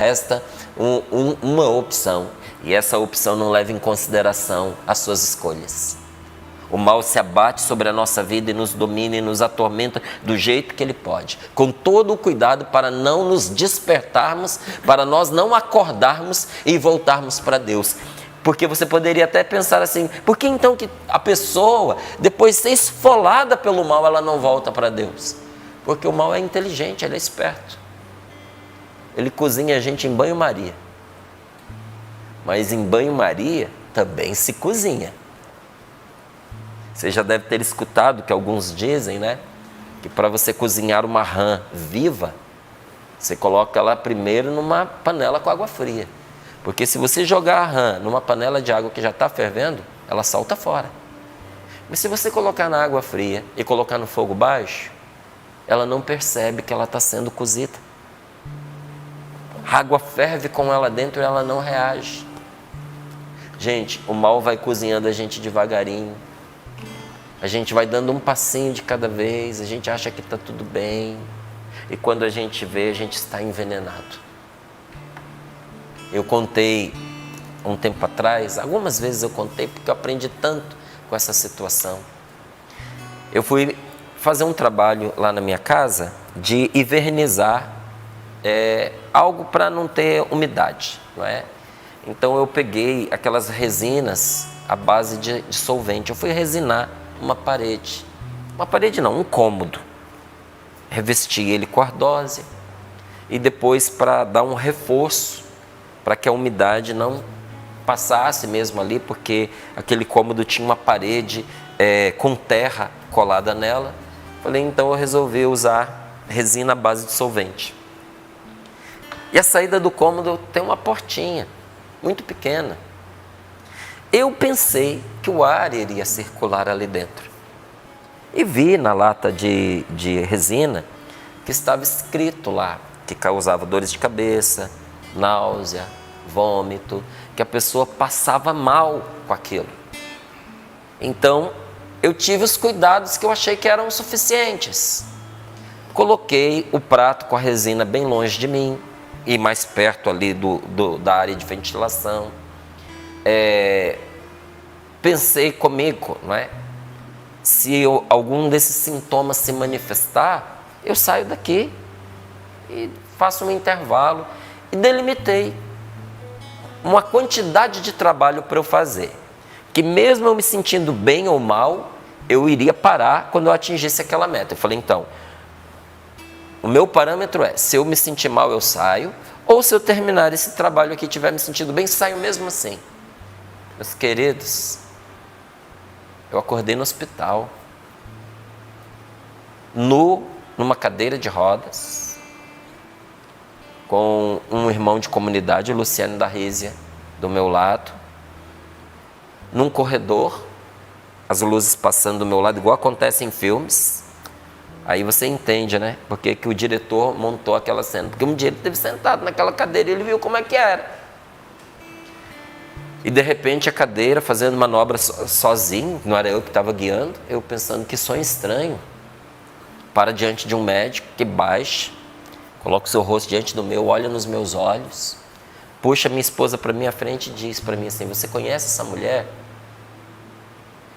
resta uma opção, e essa opção não leva em consideração as suas escolhas. O mal se abate sobre a nossa vida e nos domina e nos atormenta do jeito que ele pode, com todo o cuidado para não nos despertarmos, para nós não acordarmos e voltarmos para Deus. Porque você poderia até pensar assim, por que então que a pessoa, depois de ser esfolada pelo mal, ela não volta para Deus? Porque o mal é inteligente, ele é esperto. Ele cozinha a gente em banho-maria. Mas em banho-maria também se cozinha. Você já deve ter escutado que alguns dizem, né? Que para você cozinhar uma rã viva, você coloca ela primeiro numa panela com água fria. Porque se você jogar a rã numa panela de água que já está fervendo, ela salta fora. Mas se você colocar na água fria e colocar no fogo baixo, ela não percebe que ela está sendo cozida. A água ferve com ela dentro e ela não reage. Gente, o mal vai cozinhando a gente devagarinho. A gente vai dando um passinho de cada vez, a gente acha que está tudo bem. E quando a gente vê, a gente está envenenado. Eu contei um tempo atrás, algumas vezes eu contei porque eu aprendi tanto com essa situação. Eu fui fazer um trabalho lá na minha casa de invernizar algo para não ter umidade, não é? Então eu peguei aquelas resinas à base de solvente. Eu fui resinar uma parede não, um cômodo. Revesti ele com ardósia e depois, para dar um reforço, para que a umidade não passasse mesmo ali, porque aquele cômodo tinha uma parede com terra colada nela. Falei, então eu resolvi usar resina à base de solvente. E a saída do cômodo tem uma portinha, muito pequena. Eu pensei que o ar iria circular ali dentro. E vi na lata de resina que estava escrito lá que causava dores de cabeça, náusea, vômito, que a pessoa passava mal com aquilo. Então, eu tive os cuidados que eu achei que eram suficientes. Coloquei o prato com a resina bem longe de mim e mais perto ali da área de ventilação. Pensei comigo, não é? Se algum desses sintomas se manifestar, eu saio daqui e faço um intervalo e delimitei uma quantidade de trabalho para eu fazer, que mesmo eu me sentindo bem ou mal, eu iria parar quando eu atingisse aquela meta. Eu falei, então, o meu parâmetro é, se eu me sentir mal, eu saio, ou se eu terminar esse trabalho aqui e estiver me sentindo bem, saio mesmo assim. Meus queridos, eu acordei no hospital, numa cadeira de rodas, com um irmão de comunidade, o Luciano da Rízia, do meu lado, num corredor, as luzes passando do meu lado, igual acontece em filmes. Aí você entende, né? Porque que o diretor montou aquela cena. Porque um dia ele esteve sentado naquela cadeira e ele viu como é que era. E de repente a cadeira fazendo manobra sozinho, não era eu que estava guiando, eu pensando que sonho estranho. Para diante de um médico que baixa, coloca o seu rosto diante do meu, olha nos meus olhos, puxa minha esposa para minha frente e diz para mim assim, você conhece essa mulher?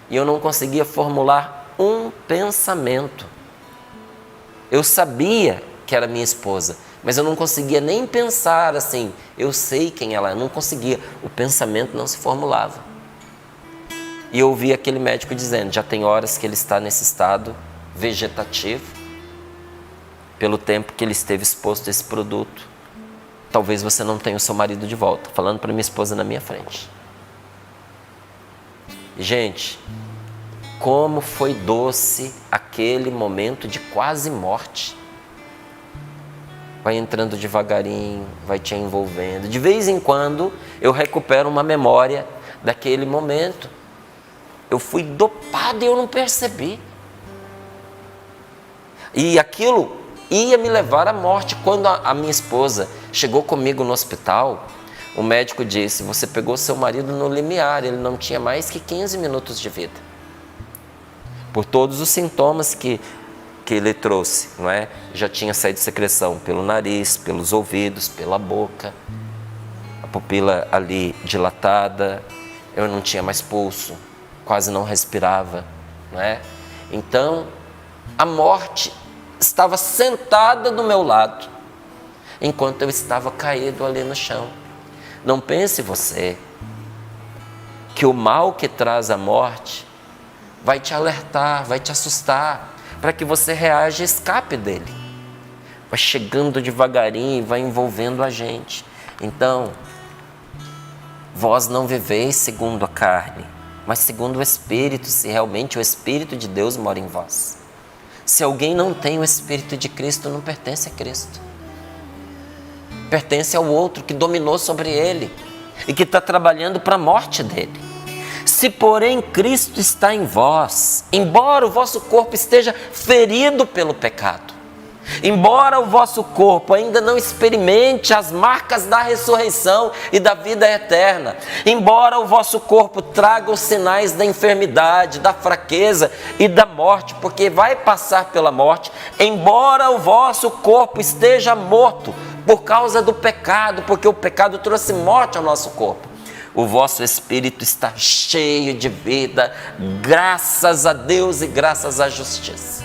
E eu não conseguia formular um pensamento. Eu sabia que era minha esposa, mas eu não conseguia nem pensar assim, eu sei quem ela é, eu não conseguia, o pensamento não se formulava. E eu ouvi aquele médico dizendo, já tem horas que ele está nesse estado vegetativo, pelo tempo que ele esteve exposto a esse produto. Talvez você não tenha o seu marido de volta, falando para minha esposa na minha frente. Gente, como foi doce aquele momento de quase morte. Vai entrando devagarinho, vai te envolvendo. De vez em quando eu recupero uma memória daquele momento. Eu fui dopado e eu não percebi. E aquilo ia me levar à morte. Quando a minha esposa chegou comigo no hospital, o médico disse, você pegou seu marido no limiar, ele não tinha mais que 15 minutos de vida. Por todos os sintomas que que ele trouxe, não é? Já tinha saído secreção pelo nariz, pelos ouvidos, pela boca, a pupila ali dilatada, eu não tinha mais pulso, quase não respirava, não é? Então, a morte estava sentada do meu lado, enquanto eu estava caído ali no chão. Não pense você que o mal que traz a morte vai te alertar, vai te assustar, para que você reaja e escape dele. Vai chegando devagarinho e vai envolvendo a gente. Então, vós não viveis segundo a carne, mas segundo o Espírito, se realmente o Espírito de Deus mora em vós. Se alguém não tem o Espírito de Cristo, não pertence a Cristo. Pertence ao outro que dominou sobre ele e que está trabalhando para a morte dele. Se porém Cristo está em vós, embora o vosso corpo esteja ferido pelo pecado, embora o vosso corpo ainda não experimente as marcas da ressurreição e da vida eterna, embora o vosso corpo traga os sinais da enfermidade, da fraqueza e da morte, porque vai passar pela morte, embora o vosso corpo esteja morto por causa do pecado, porque o pecado trouxe morte ao nosso corpo, o vosso espírito está cheio de vida, graças a Deus e graças à justiça.